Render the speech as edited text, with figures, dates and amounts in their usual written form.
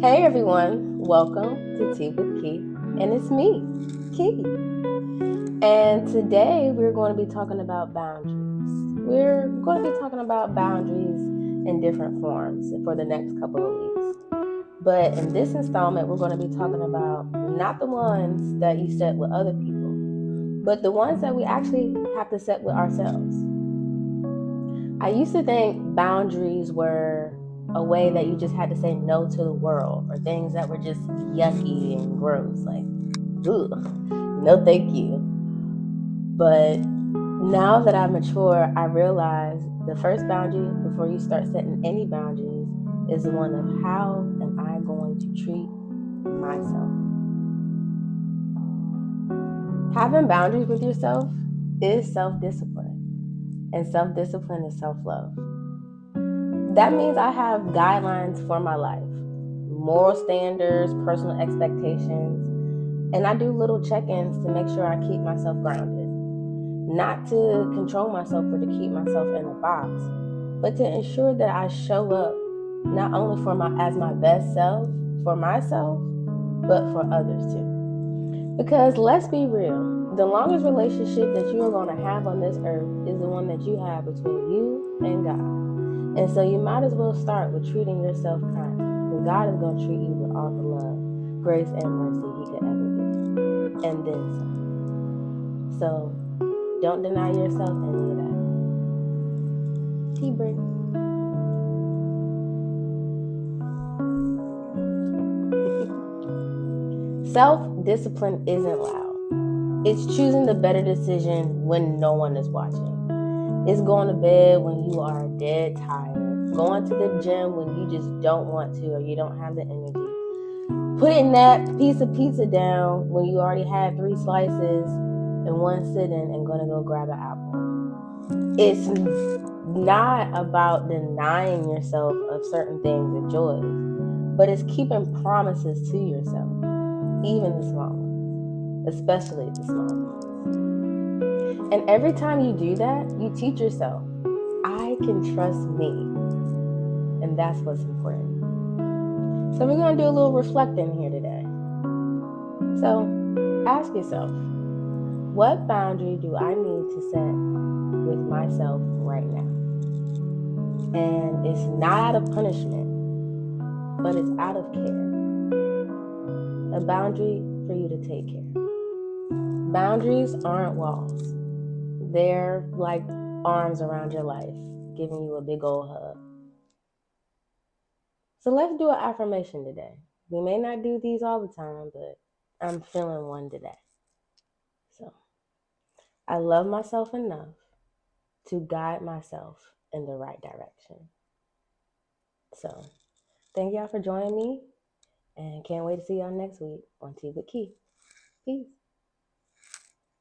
Hey everyone, welcome to Tea with Key, and it's me, Key. And today we're going to be talking about boundaries. We're going to be talking about boundaries in different forms for the next couple of weeks. But in this installment, we're going to be talking about not the ones that you set with other people, but the ones that we actually have to set with ourselves. I used to think boundaries were a way that you just had to say no to the world or things that were just yucky and gross, like, ugh, no thank you. But now that I'm mature, I realize the first boundary before you start setting any boundaries is the one of how am I going to treat myself. Having boundaries with yourself is self discipline, and self discipline is self love. That means I have guidelines for my life, moral standards, personal expectations, and I do little check ins to make sure I keep myself grounded. Not to control myself or to keep myself in a box, but to ensure that I show up not only for my best self, for myself, but for others too. Because let's be real, the longest relationship that you are going to have on this earth is the one that you have between you and God. And so you might as well start with treating yourself kindly, because God is going to treat you with all the love, grace, and mercy He could ever give, and then some. So don't deny yourself any of that. Tea break. Self-discipline isn't loud. It's choosing the better decision when no one is watching. It's going to bed when you are dead tired. Going to the gym when you just don't want to or you don't have the energy. Putting that piece of pizza down when you already had 3 slices in one sitting and going to go grab an apple. It's not about denying yourself of certain things and joys, but it's keeping promises to yourself, even the small ones, especially the small ones. And every time you do that, you teach yourself, I can trust me. And that's what's important. So we're going to do a little reflecting here today. So ask yourself, what boundary do I need to set with myself right now? And it's not out of punishment, but it's out of care. A boundary for you to take care. Boundaries aren't walls. They're like arms around your life, giving you a big old hug. So let's do an affirmation today. We may not do these all the time, but I'm feeling one today. So I love myself enough to guide myself in the right direction. So thank y'all for joining me and can't wait to see y'all next week on Tea with Key. Peace.